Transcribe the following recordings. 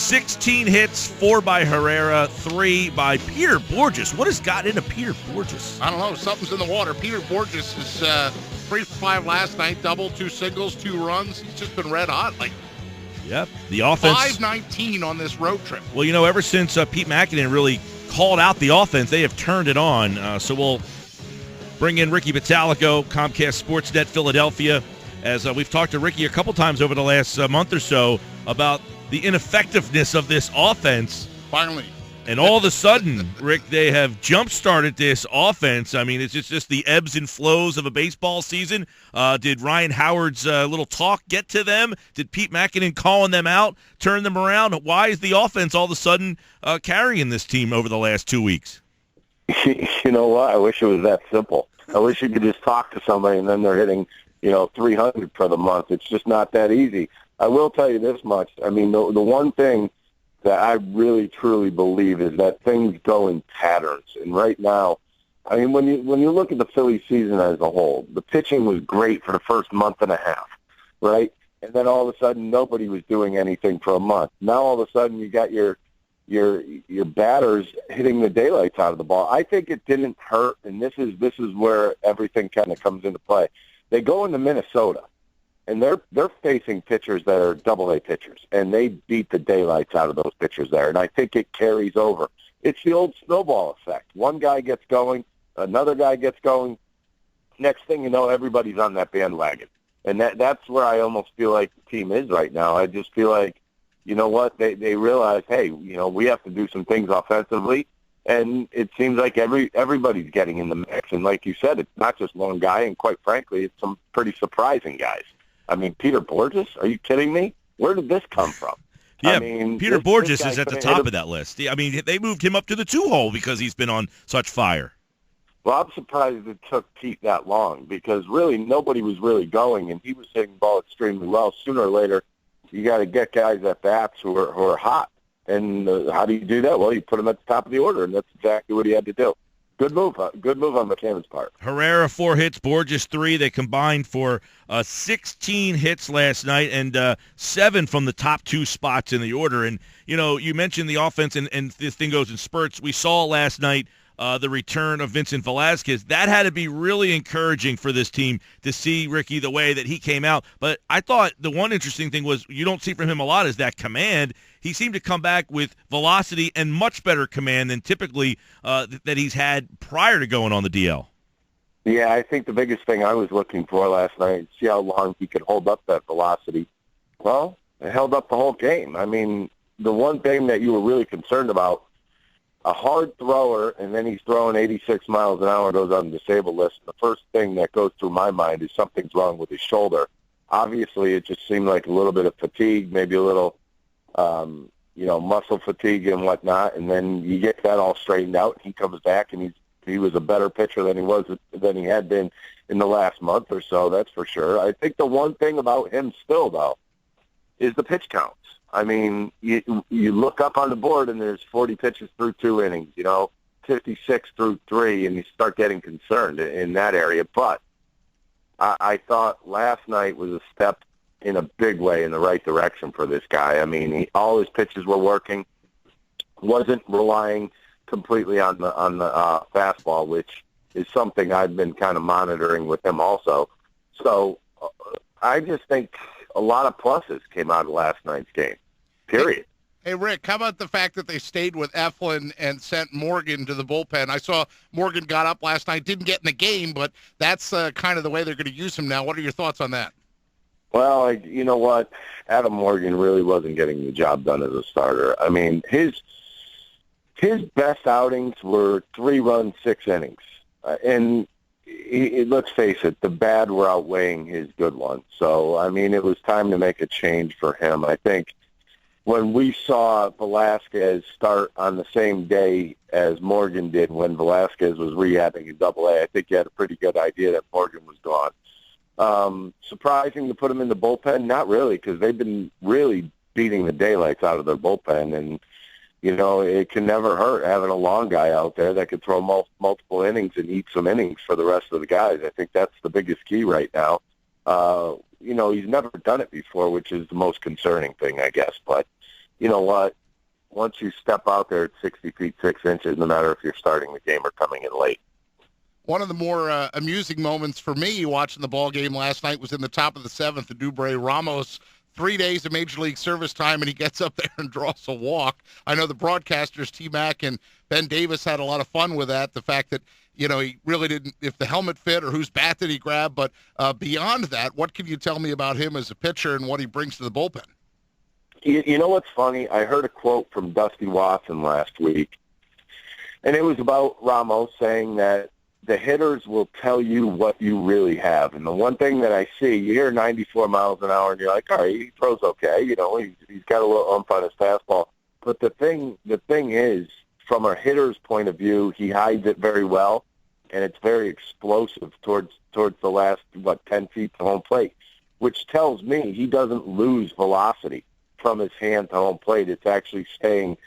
16 hits, 4 by Herrera, 3 by Peter Borges. What has gotten into Peter Borges? I don't know. Something's in the water. Peter Borges is 3 for 5 last night, double, 2 singles, 2 runs. He's just been red hot. Yep, the offense. 519 on this road trip. Well, ever since Pete Mackinnon really called out the offense, they have turned it on. So we'll bring in Ricky Bottalico, Comcast Sportsnet Philadelphia, as we've talked to Ricky a couple times over the last month or so about the ineffectiveness of this offense. Finally. And all of a sudden, Rick, they have jump-started this offense. I mean, it's just the ebbs and flows of a baseball season. Did Ryan Howard's little talk get to them? Did Pete Mackinnon calling them out turn them around? Why is the offense all of a sudden carrying this team over the last 2 weeks? You know what? I wish it was that simple. I wish you could just talk to somebody and then they're hitting, 300 for the month. It's just not that easy. I will tell you this much. I mean, the one thing that I really truly believe is that things go in patterns. And right now, I mean, when you look at the Phillies season as a whole, the pitching was great for the first month and a half, right? And then all of a sudden, nobody was doing anything for a month. Now all of a sudden, you got your batters hitting the daylights out of the ball. I think it didn't hurt, and this is where everything kind of comes into play. They go into Minnesota, and they're facing pitchers that are double-A pitchers, and they beat the daylights out of those pitchers there, and I think it carries over. It's the old snowball effect. One guy gets going, another guy gets going. Next thing you know, everybody's on that bandwagon, and that's where I almost feel like the team is right now. I just feel like, you know what, they realize, hey, we have to do some things offensively, and it seems like everybody's getting in the mix. And like you said, it's not just one guy, and quite frankly, it's some pretty surprising guys. I mean, Peter Borges, are you kidding me? Where did this come from? Yeah, I mean, Peter Borges is at the top of that list. I mean, they moved him up to the 2-hole because he's been on such fire. Well, I'm surprised it took Pete that long because really nobody was really going, and he was hitting the ball extremely well. Sooner or later, you got to get guys at bats who are hot. And how do you do that? Well, you put them at the top of the order, and that's exactly what he had to do. Good move on McCannon's part. Herrera 4 hits, Borges 3. They combined for 16 hits last night and 7 from the top 2 spots in the order. And you mentioned the offense, and this thing goes in spurts. We saw last night the return of Vincent Velasquez. That had to be really encouraging for this team to see, Ricky, the way that he came out. But I thought the one interesting thing was you don't see from him a lot is that command. He seemed to come back with velocity and much better command than typically that he's had prior to going on the DL. Yeah, I think the biggest thing I was looking for last night, see how long he could hold up that velocity. Well, it held up the whole game. I mean, the one thing that you were really concerned about, a hard thrower, and then he's throwing 86 miles an hour, goes on the disabled list. The first thing that goes through my mind is something's wrong with his shoulder. Obviously, it just seemed like a little bit of fatigue, maybe a little, muscle fatigue and whatnot. And then you get that all straightened out. He comes back, and he was a better pitcher than he had been in the last month or so. That's for sure. I think the one thing about him still, though, is the pitch counts. I mean, you look up on the board and there's 40 pitches through 2 innings, 56 through 3, and you start getting concerned in that area. But I thought last night was a step in a big way in the right direction for this guy. I mean, all his pitches were working, wasn't relying completely on the fastball, which is something I've been kind of monitoring with him also. So I just think a lot of pluses came out of last night's game, period. Hey, Rick, how about the fact that they stayed with Eflin and sent Morgan to the bullpen? I saw Morgan got up last night, didn't get in the game, but that's kind of the way they're going to use him now. What are your thoughts on that? Well, you know what? Adam Morgan really wasn't getting the job done as a starter. I mean, his best outings were 3-run, 6 innings. And let's face it, the bad were outweighing his good ones. So, I mean, it was time to make a change for him. I think when we saw Velasquez start on the same day as Morgan did when Velasquez was rehabbing in Double-A, I think you had a pretty good idea that Morgan was gone. Surprising to put him in the bullpen? Not really, because they've been really beating the daylights out of their bullpen, and it can never hurt having a long guy out there that could throw multiple innings and eat some innings for the rest of the guys. I think that's the biggest key right now. He's never done it before, which is the most concerning thing, I guess. But, you know what? Once you step out there at 60 feet 6 inches, no matter if you're starting the game or coming in late. One of the more amusing moments for me watching the ball game last night was in the top of the seventh. Dubre Ramos, 3 days of Major League service time, and he gets up there and draws a walk. I know the broadcasters, T-Mac and Ben Davis, had a lot of fun with that. The fact that, he really didn't, if the helmet fit or whose bat did he grab. But beyond that, what can you tell me about him as a pitcher and what he brings to the bullpen? You know what's funny? I heard a quote from Dusty Watson last week, and it was about Ramos saying that the hitters will tell you what you really have. And the one thing that I see, you hear 94 miles an hour, and you're like, all right, he throws okay. He's got a little ump on his fastball. But the thing is, from a hitter's point of view, he hides it very well, and it's very explosive towards the last, 10 feet to home plate, which tells me he doesn't lose velocity from his hand to home plate. It's actually staying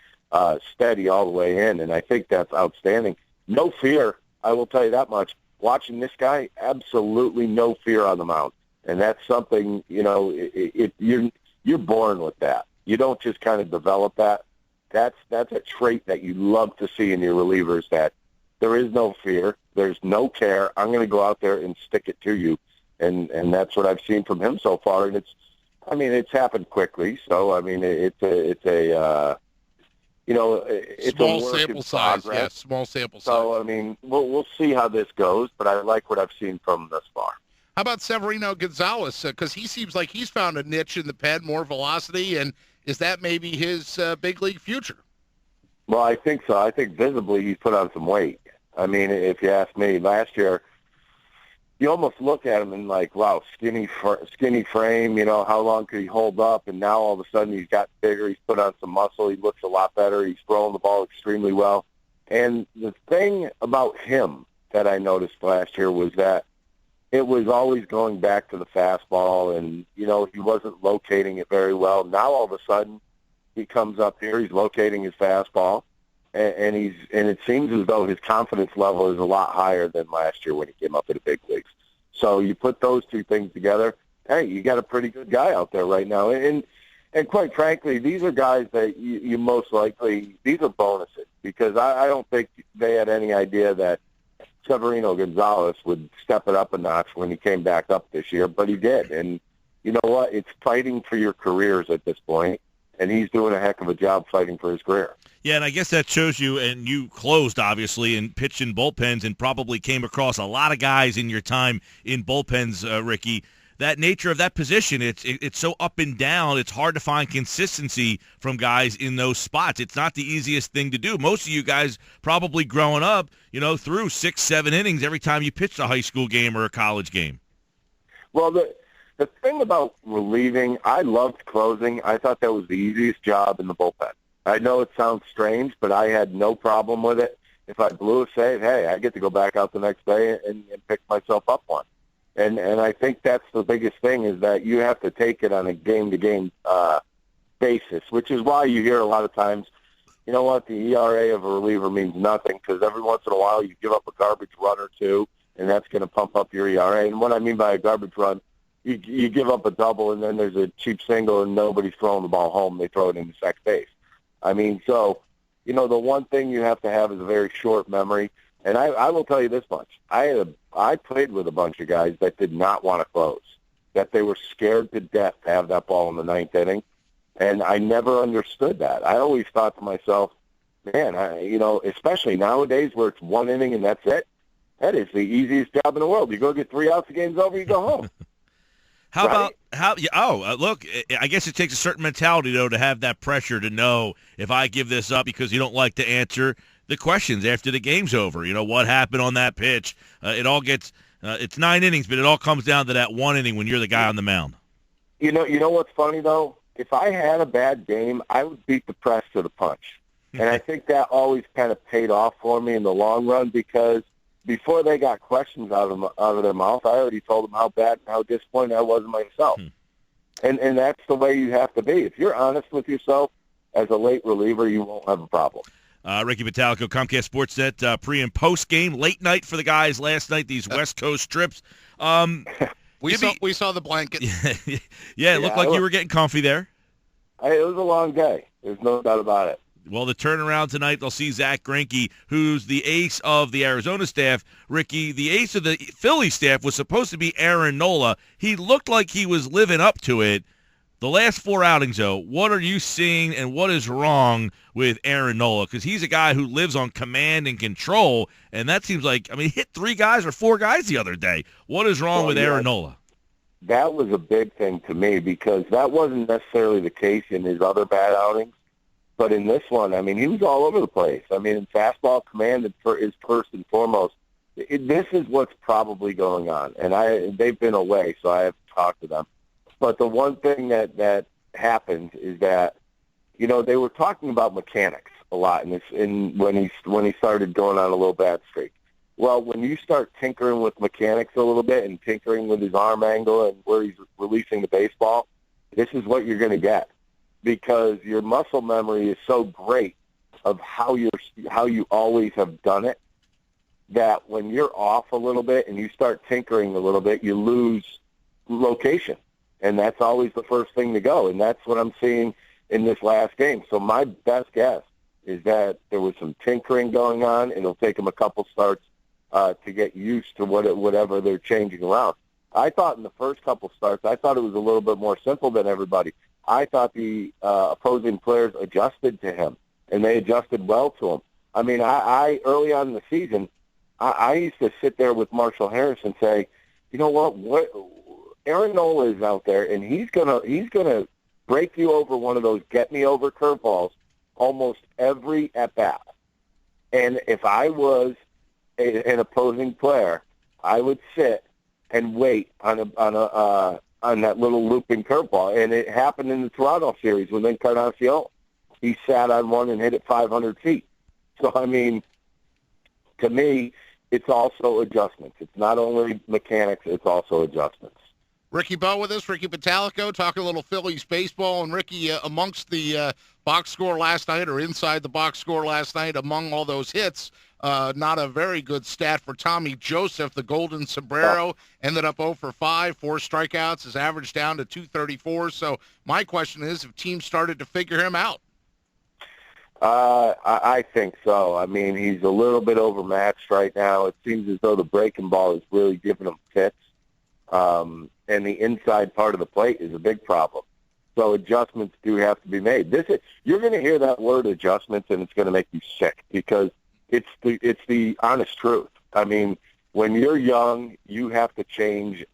steady all the way in, and I think that's outstanding. No fear, I will tell you that much. Watching this guy, absolutely no fear on the mound, and that's something, you're born with that. You don't just kind of develop that. That's a trait that you love to see in your relievers, that there is no fear, there's no care. I'm going to go out there and stick it to you, and that's what I've seen from him so far, and it's happened quickly. So it's a Small work sample in size. progress. Yes, small sample size. So we'll see how this goes, but I like what I've seen from him thus far. How about Severino Gonzalez? Because he seems like he's found a niche in the pen, more velocity, and is that maybe his big league future? Well, I think so. I think visibly he's put on some weight. If you ask me, last year, you almost look at him and like, wow, skinny frame, how long could he hold up? And now all of a sudden he's got bigger, he's put on some muscle, he looks a lot better, he's throwing the ball extremely well. And the thing about him that I noticed last year was that it was always going back to the fastball, and, he wasn't locating it very well. Now all of a sudden he comes up here, he's locating his fastball, and it seems as though his confidence level is a lot higher than last year when he came up in the big leagues. So you put those two things together, hey, you got a pretty good guy out there right now. And quite frankly, these are guys that you most likely, these are bonuses, because I don't think they had any idea that Severino Gonzalez would step it up a notch when he came back up this year, but he did. And you know what? It's fighting for your careers at this point, and he's doing a heck of a job fighting for his career. Yeah, and I guess that shows you, and you closed, obviously, and pitched in bullpens and probably came across a lot of guys in your time in bullpens, Ricky. That nature of that position, it's so up and down, it's hard to find consistency from guys in those spots. It's not the easiest thing to do. Most of you guys probably growing up, through 6-7 innings every time you pitched a high school game or a college game. Well, the thing about relieving, I loved closing. I thought that was the easiest job in the bullpen. I know it sounds strange, but I had no problem with it. If I blew a save, hey, I get to go back out the next day and pick myself up one. And I think that's the biggest thing, is that you have to take it on a game-to-game basis, which is why you hear a lot of times, you know what, the ERA of a reliever means nothing, because every once in a while you give up a garbage run or two, and that's going to pump up your ERA. And what I mean by a garbage run, you give up a double, and then there's a cheap single, and nobody's throwing the ball home. They throw it into second base. So, the one thing you have to have is a very short memory. And I will tell you this much. I played with a bunch of guys that did not want to close, that they were scared to death to have that ball in the ninth inning. And I never understood that. I always thought to myself, man, especially nowadays where it's one inning and that's it, that is the easiest job in the world. You go get 3 outs, the game's over, you go home. Look, I guess it takes a certain mentality, though, to have that pressure to know if I give this up because you don't like to answer the questions after the game's over. What happened on that pitch? It all gets it's 9 innings, but it all comes down to that one inning when you're the guy on the mound. You know what's funny, though? If I had a bad game, I would beat the press to the punch. And I think that always kind of paid off for me in the long run, because before they got questions out of their mouth, I already told them how bad and how disappointed I was in myself. And that's the way you have to be. If you're honest with yourself as a late reliever, you won't have a problem. Ricky Bottalico, Comcast Sportsnet, pre- and post-game. Late night for the guys last night, these West Coast trips. We saw the blanket. Yeah, it looked like you were getting comfy there. It was a long day. There's no doubt about it. Well, the turnaround tonight, they'll see Zach Greinke, who's the ace of the Arizona staff. Ricky, the ace of the Philly staff was supposed to be Aaron Nola. He looked like he was living up to it. The last 4 outings, though, what are you seeing and what is wrong with Aaron Nola? Because he's a guy who lives on command and control, and that seems like, he hit 3 guys or 4 guys the other day. What is wrong with Aaron Nola? That was a big thing to me because that wasn't necessarily the case in his other bad outings. But in this one, he was all over the place. In fastball command is first and foremost. This is what's probably going on. And they've been away, so I have to talk to them. But the one thing that happened is that, they were talking about mechanics a lot when he started going on a little bad streak. Well, when you start tinkering with mechanics a little bit and tinkering with his arm angle and where he's releasing the baseball, this is what you're going to get. Because your muscle memory is so great of how you always have done it, that when you're off a little bit and you start tinkering a little bit, you lose location. And that's always the first thing to go. And that's what I'm seeing in this last game. So my best guess is that there was some tinkering going on, and it'll take him a couple starts to get used to whatever they're changing around. I thought in the first couple starts, I thought it was a little bit more simple than everybody. I thought the opposing players adjusted to him, and they adjusted well to him. I early on in the season, I used to sit there with Marshall Harris and say, you know what Aaron Nola is out there, and he's gonna break you over one of those get me over curveballs almost every at bat. And if I was an opposing player, I would sit and wait on that little looping curveball. And it happened in the Toronto series with Encarnacion. He sat on one and hit it 500 feet. So, to me, it's also adjustments. It's not only mechanics, it's also adjustments. Ricky Bell with us, Ricky Bottalico, talking a little Phillies baseball. And Ricky, amongst the box score last night, or inside the box score last night, among all those hits, not a very good stat for Tommy Joseph. The Golden Sombrero ended up 0 for 5, 4 strikeouts, his average down to 234. So my question is, if teams started to figure him out? I think so. He's a little bit overmatched right now. It seems as though the breaking ball is really giving him fits. And the inside part of the plate is a big problem. So adjustments do have to be made. You're going to hear that word adjustments, and it's going to make you sick because it's the honest truth. When you're young, you have to change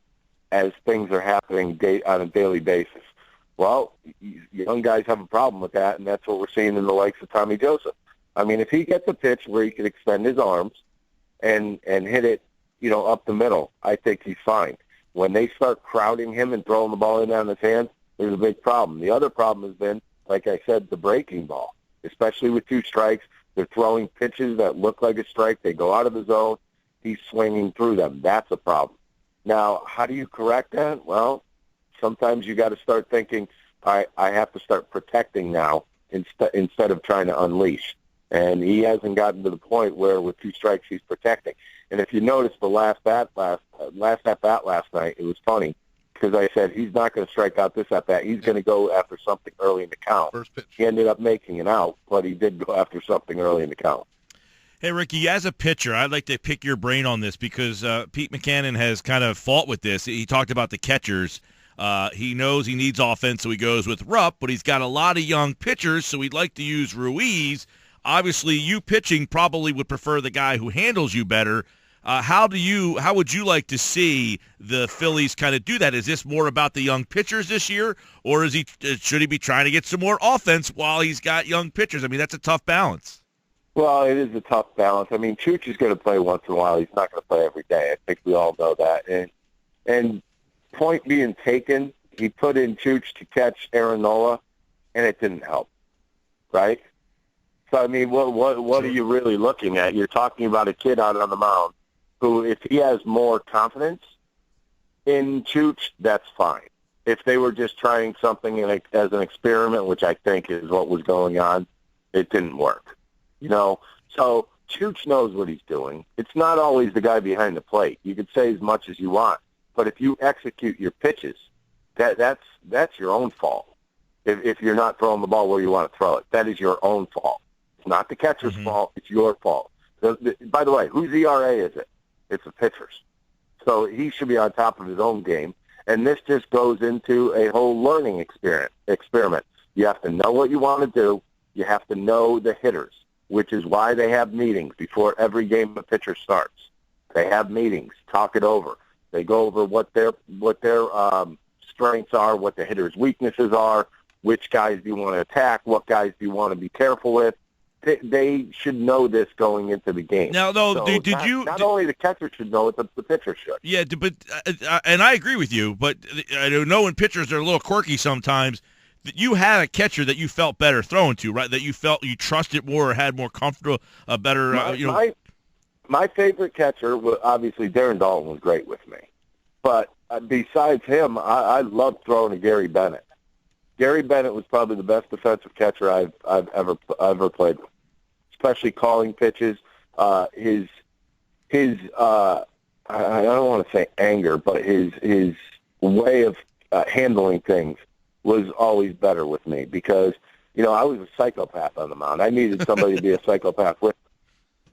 as things are happening on a daily basis. Well, young guys have a problem with that, and that's what we're seeing in the likes of Tommy Joseph. If he gets a pitch where he can extend his arms and hit it, up the middle, I think he's fine. When they start crowding him and throwing the ball in on his hands, there's a big problem. The other problem has been, like I said, the breaking ball, especially with 2 strikes. They're throwing pitches that look like a strike. They go out of the zone. He's swinging through them. That's a problem. Now, how do you correct that? Well, sometimes you got to start thinking, I have to start protecting now instead of trying to unleash. And he hasn't gotten to the point where with 2 strikes he's protecting. And if you notice the last at bat last night, it was funny because I said he's not going to strike out this at bat. He's going to go after something early in the count. First pitch. He ended up making an out, but he did go after something early in the count. Hey, Ricky, as a pitcher, I'd like to pick your brain on this because Pete Mackanin has kind of fought with this. He talked about the catchers. He knows he needs offense, so he goes with Rupp, but he's got a lot of young pitchers, so he'd like to use Ruiz. Obviously, you pitching probably would prefer the guy who handles you better. How would you like to see the Phillies kind of do that? Is this more about the young pitchers this year, or should he be trying to get some more offense while he's got young pitchers? That's a tough balance. Well, it is a tough balance. Chooch is going to play once in a while. He's not going to play every day. I think we all know that. And point being taken, he put in Chooch to catch Aaron Nola, and it didn't help, right? So, what are you really looking at? You're talking about a kid out on the mound who, if he has more confidence in Chooch, that's fine. If they were just trying something as an experiment, which I think is what was going on, it didn't work. So Chooch knows what he's doing. It's not always the guy behind the plate. You could say as much as you want, but if you execute your pitches, that's your own fault. if you're not throwing the ball where you want to throw it. That is your own fault. It's not the catcher's fault. It's your fault. By the way, whose ERA is it? It's the pitcher's. So he should be on top of his own game. And this just goes into a whole learning experiment. You have to know what you want to do. You have to know the hitters, which is why they have meetings before every game a pitcher starts. They have meetings, talk it over. They go over what their strengths are, what the hitters' weaknesses are, which guys do you want to attack, what guys do you want to be careful with. They should know this going into the game. Now, though, so not only the catcher should know it, but the pitcher should. Yeah, but and I agree with you, but I know when pitchers are a little quirky sometimes, that you had a catcher that you felt better throwing to, right? That you felt you trusted more or had more comfortable, better, My favorite catcher, obviously Darren Dalton was great with me. But besides him, I loved throwing to Gary Bennett. Gary Bennett was probably the best defensive catcher I've ever played with, especially calling pitches. His I don't want to say anger, but his way of handling things was always better with me because, I was a psychopath on the mound. I needed somebody to be a psychopath with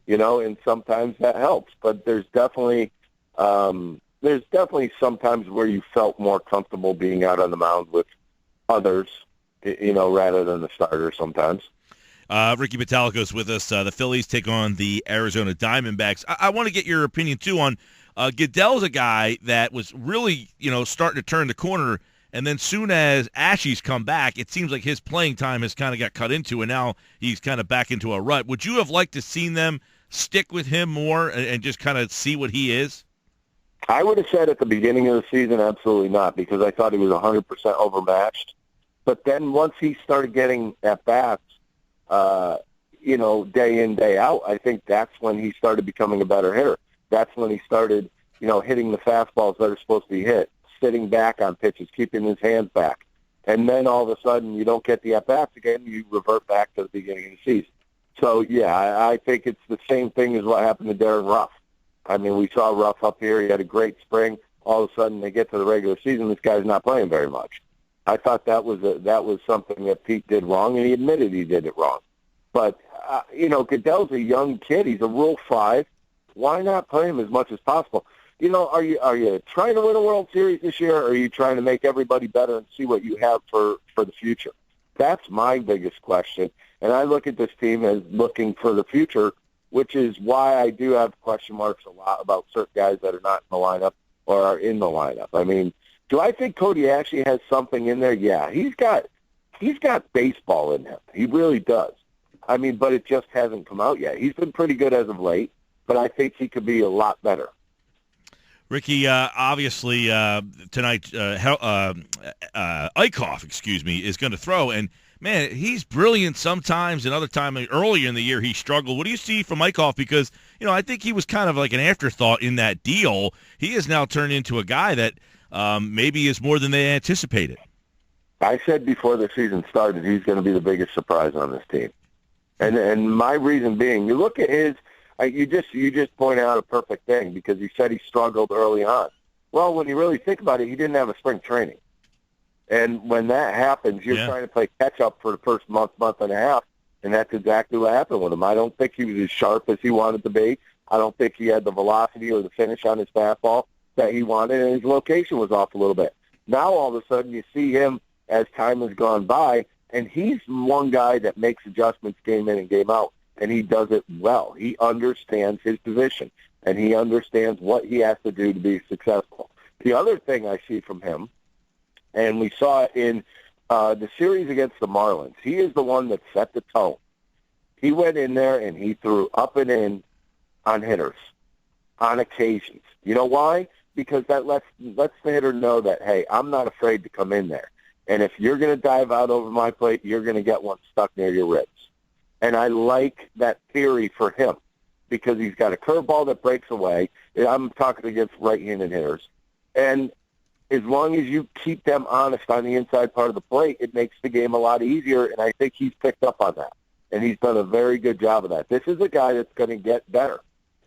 me, and sometimes that helps. But there's definitely sometimes where you felt more comfortable being out on the mound with others, rather than the starter sometimes. Ricky Bottalico is with us. The Phillies take on the Arizona Diamondbacks. I want to get your opinion, too, on Goodell's a guy that was really, starting to turn the corner, and then soon as Ashe's come back, it seems like his playing time has kind of got cut into, and now he's kind of back into a rut. Would you have liked to seen them stick with him more and just kind of see what he is? I would have said at the beginning of the season, absolutely not, because I thought he was 100% overmatched. But then once he started getting at-bats, day in, day out, I think that's when he started becoming a better hitter. That's when he started, hitting the fastballs that are supposed to be hit, sitting back on pitches, keeping his hands back. And then all of a sudden you don't get the at-bats again, you revert back to the beginning of the season. So, yeah, I think it's the same thing as what happened to Darren Ruff. I mean, we saw Ruff up here. He had a great spring. All of a sudden, they get to the regular season, this guy's not playing very much. I thought that was something that Pete did wrong, and he admitted he did it wrong. But, Goodell's a young kid. He's a Rule 5. Why not play him as much as possible? Are you trying to win a World Series this year, or are you trying to make everybody better and see what you have for the future? That's my biggest question. And I look at this team as looking for the future, which is why I do have question marks a lot about certain guys that are not in the lineup or are in the lineup. I mean, do I think Cody Ashley has something in there? Yeah, he's got baseball in him. He really does. I mean, but it just hasn't come out yet. He's been pretty good as of late, but I think he could be a lot better. Ricky, obviously tonight, Ioff, is going to throw, and man, he's brilliant sometimes, and other time earlier in the year he struggled. What do you see from Ioff? Because I think he was kind of like an afterthought in that deal. He has now turned into a guy that maybe is more than they anticipated. I said before the season started, he's going to be the biggest surprise on this team, and my reason being, you look at his. You just pointed out a perfect thing because you said he struggled early on. Well, when you really think about it, he didn't have a spring training. And when that happens, you're trying to play catch-up for the first month and a half, and that's exactly what happened with him. I don't think he was as sharp as he wanted to be. I don't think he had the velocity or the finish on his fastball that he wanted, and his location was off a little bit. Now, all of a sudden, you see him as time has gone by, and he's one guy that makes adjustments game in and game out. And he does it well. He understands his position, and he understands what he has to do to be successful. The other thing I see from him, and we saw it in the series against the Marlins, he is the one that set the tone. He went in there, and he threw up and in on hitters on occasions. You know why? Because that lets the hitter know that, hey, I'm not afraid to come in there. And if you're going to dive out over my plate, you're going to get one stuck near your ribs. And I like that theory for him because he's got a curveball that breaks away. I'm talking against right-handed hitters. And as long as you keep them honest on the inside part of the plate, it makes the game a lot easier, and I think he's picked up on that. And he's done a very good job of that. This is a guy that's going to get better.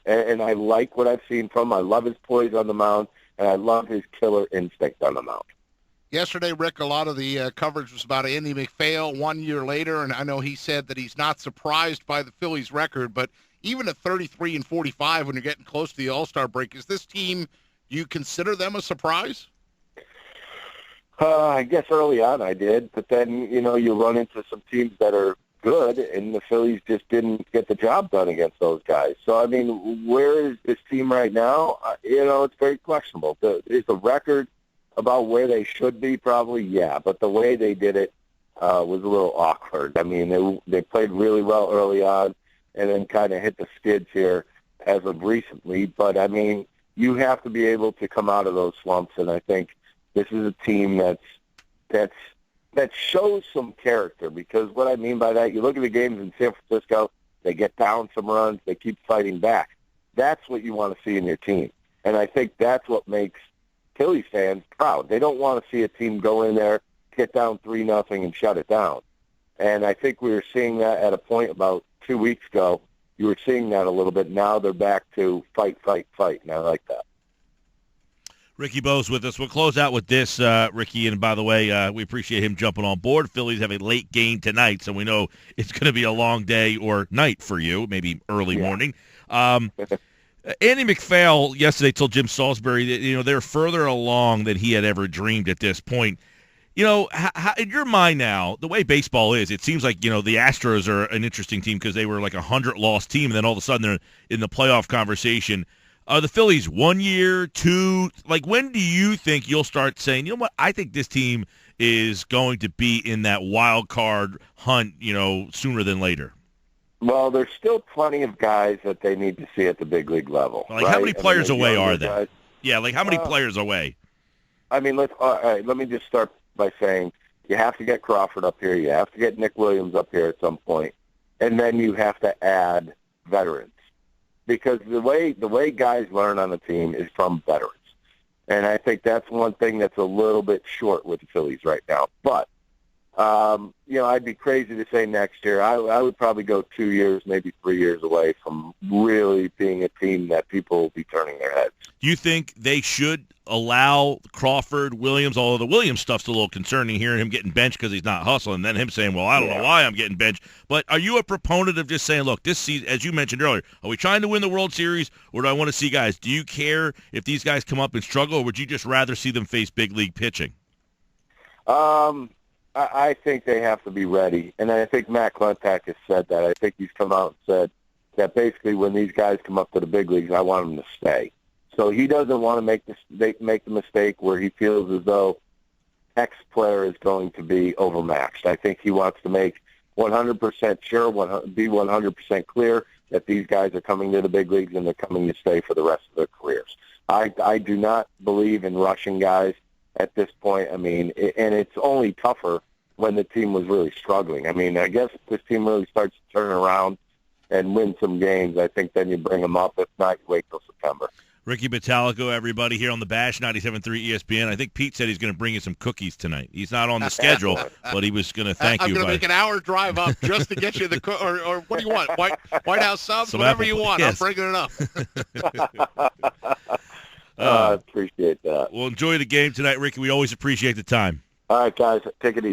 And I like what I've seen from him. I love his poise on the mound, and I love his killer instinct on the mound. Yesterday, Rick, a lot of the coverage was about Andy McPhail 1 year later, and I know he said that he's not surprised by the Phillies' record, but even at 33-45, when you're getting close to the All-Star break, is this team, do you consider them a surprise? I guess early on I did, but then, you run into some teams that are good, and the Phillies just didn't get the job done against those guys. So, I mean, where is this team right now? It's very questionable. Is the record about where they should be? Probably, yeah, but the way they did it was a little awkward. I mean, they played really well early on and then kind of hit the skids here as of recently. But, I mean, you have to be able to come out of those slumps, and I think this is a team that shows some character, because what I mean by that, you look at the games in San Francisco, they get down some runs, they keep fighting back. That's what you want to see in your team, and I think that's what makes Phillies fans proud. They don't want to see a team go in there, get down 3-0, and shut it down. And I think we were seeing that at a point about 2 weeks ago. You were seeing that a little bit. Now they're back to fight, and I like that. Ricky Bo's with us. We'll close out with this, Ricky. And by the way, we appreciate him jumping on board. Phillies have a late game tonight, so we know it's going to be a long day or night for you, maybe early morning. Andy McPhail yesterday told Jim Salisbury that, they're further along than he had ever dreamed at this point. How, in your mind now, the way baseball is, it seems like, the Astros are an interesting team because they were like a 100-loss team, and then all of a sudden they're in the playoff conversation. Are the Phillies 1 year, 2? Like, when do you think you'll start saying, you know what, I think this team is going to be in that wild card hunt, sooner than later? Well, there's still plenty of guys that they need to see at the big league level. Like, right? How many players away are they? Guys. Yeah, like how many players away? I mean, let me just start by saying you have to get Crawford up here. You have to get Nick Williams up here at some point. And then you have to add veterans. Because the way guys learn on the team is from veterans. And I think that's one thing that's a little bit short with the Phillies right now. But, I'd be crazy to say next year. I would probably go 2 years, maybe 3 years away from really being a team that people will be turning their heads. Do you think they should allow Crawford, Williams, although the Williams stuff's a little concerning, hearing him getting benched because he's not hustling, and then him saying, well, I don't know why I'm getting benched. But are you a proponent of just saying, look, this season, as you mentioned earlier, are we trying to win the World Series, or do I want to see guys? Do you care if these guys come up and struggle, or would you just rather see them face big league pitching? I think they have to be ready, and I think Matt Klentak has said that. I think he's come out and said that basically when these guys come up to the big leagues, I want them to stay. So he doesn't want to make the mistake where he feels as though X player is going to be overmatched. I think he wants to make 100% sure, be 100% clear that these guys are coming to the big leagues and they're coming to stay for the rest of their careers. I do not believe in rushing guys at this point. I mean, and it's only tougher when the team was really struggling. I mean, I guess if this team really starts to turn around and win some games, I think then you bring them up. If not, you wait till September. Ricky Bottalico, everybody, here on the Bash 97.3 ESPN. I think Pete said he's going to bring you some cookies tonight. He's not on the schedule, but he was going to thank you. I'm going to make an hour drive up just to get you the or what do you want? White House subs, whatever you want. Yes. I'm bringing it up. I appreciate that. Well, enjoy the game tonight, Ricky. We always appreciate the time. All right, guys, take it easy.